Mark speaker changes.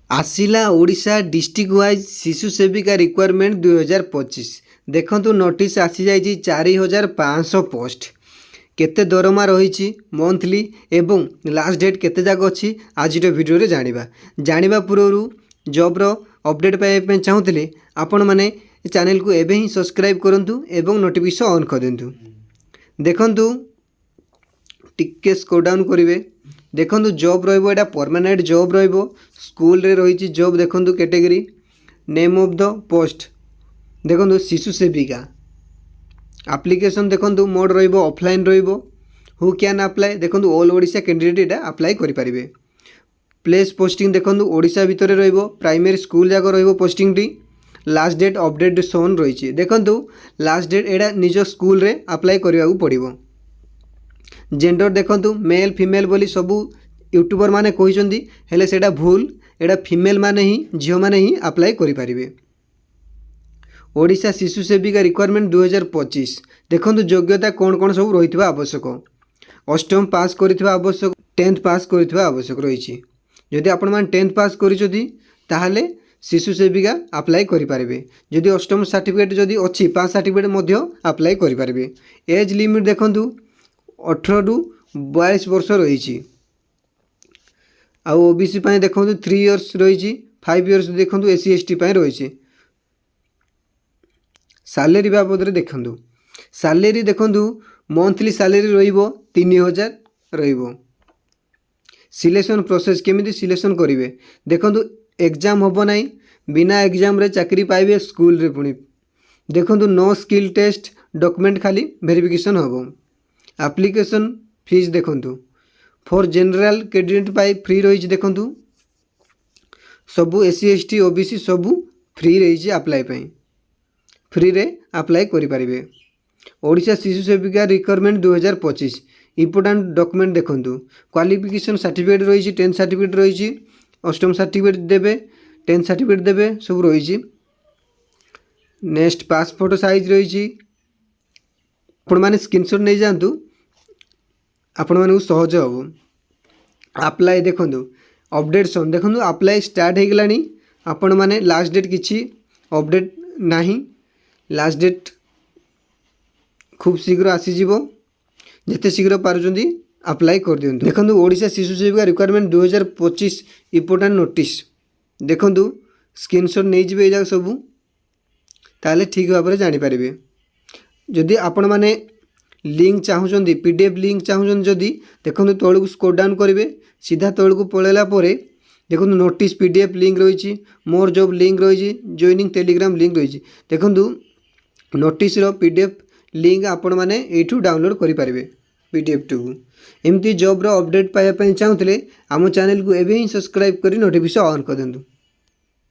Speaker 1: आसिला Odisha district wise शिशु सेविका requirement 2025 देखंतु नोटिस आसी जाइए 4500 पोस्ट केते दरमा रही मंथली एवं लास्ट डेट केते जाक अच्छी आज वीडियो रे जानिबा पूर्व जॉब रो अपडेट पाइबा चाहूले आपण माने चैनल को एबे ही सब्सक्राइब करंतु एवं नोटिफिकेशन ऑन कर दिंतु। देखंतु टिके स्क्रॉल डाउन करिवे देखंतु जॉब रहिबो एटा परमानेंट जॉब रहिबो स्कूल रे रही जॉब देखंतु category name of the post देखंतु शिशु सेविका एप्लिकेशन देखंतु मोड रहिबो ऑफलाइन रहिबो हु कैन अप्लाई देखंतु ऑल ओडिशा कैंडिडेट एटा अप्लाई करि परिबे। प्लेस पोस्टिंग देखंतु ओडिशा भितर रहिबो प्राइमरी स्कूल जाक रहिबो पोस्टिंग टी लास्ट डेट अपडेट सोन रही देखंतु लास्ट डेट एटा निज स्कूल रे अप्लाई करिवा पड़िबो। जेंडर देखंतु मेल फीमेल बोली सबू यूट्यूबर माने कहिसंदी हेले सेटा भूल एटा फीमेल माने ही झियो माने ही अप्लाई करि परिबे। ओडिशा शिशु सेविका रिक्वायरमेंट 2025 देखंतु योग्यता कोन कोन सब रहितबा आवश्यक अष्टम पास करितबा आवश्यक 10th पास करितबा आवश्यक रहिछि। यदि आपण मान 10th पास करिसोदी ताहाले शिशु सेविका अप्लाई करि परिबे। यदि अष्टम सर्टिफिकेट जदि अछि पास सर्टिफिकेट मध्य अप्लाई करि परिबे। एज लिमिट देखंतु 18 रु 42 वर्ष रही आउ ओबीसी पाए देखंतु 3 इयर्स रही 5 इयर्स देखंतु एससी एसटी पाए रही। सैलरी बाबद देखंतु सैलरी देखंतु मंथली सैलरी रहिबो 3000 रहिबो। सिलेक्शन प्रोसेस केमिति सिलेक्शन करिवे देखंतु एग्जाम होबो नाही बिना एग्जाम रे चाकरी पाइबे स्कूल रे पुणी देखंतु नो स्किल टेस्ट डॉक्यूमेंट खाली वेरिफिकेशन होबो। एप्लिकेशन फीस देखंतु for general candidate pi free रही देखंतु सबू एससी एसटी ओबीसी सबू फ्री रही अप्लाई पाई फ्री रे अप्लाई करि परिबे। ओडिशा शिशु सेविका रिक्वायरमेंट 2025 इंपोर्टेंट डॉक्यूमेंट देखंतु क्वालिफिकेशन सर्टिफिकेट रही 10th सर्टिफिकेट रही अष्टम सर्टिफिकेट देबे 10th सर्टिफिकेट देबे सब रही। नेक्स्ट पासपोर्ट साइज रही आपण माने स्क्रीनशॉट नहीं जातु आपण माने सहज हो। अप्लाई देखंतु अपडेटसन देखंतु अप्लाई स्टार्ट हो गलानी आपण माने लास्ट डेट किछि अपडेट नाही लास्ट डेट खूब शीघ्र आसी जीवो जेते शीघ्र पारुचंदी अप्लाई कर दियंतु। देखंतु ओडिशा शिशु सेविका रिक्वायरमेंट 2025 इंपोर्टेंट नोटिस देखंतु स्क्रीनशॉट नहीं जिवे जा सब ताले ठीक भाव में जानि परिबे। जदि आपण माने लिंक चाहूँगी पीडीएफ लिंक चाहूँगी जदि देखो तौक स्क्रॉल डाउन करेंगे सीधा तौक पलैला देखो नोटिस पीडीएफ लिंक रही मोर जॉब लिंक रही जॉइनिंग टेलीग्राम लिंक रही देखो नोटिस पीडीएफ लिंक आपण मैंने यूँ डाउनलोड करेंगे पीडीएफ टू एमती जॉब रो अपडेट पाइबा चाहूले आम चैनल को एवं ही सब्सक्राइब कर नोटिफिकेशन ऑन कर दिंतु।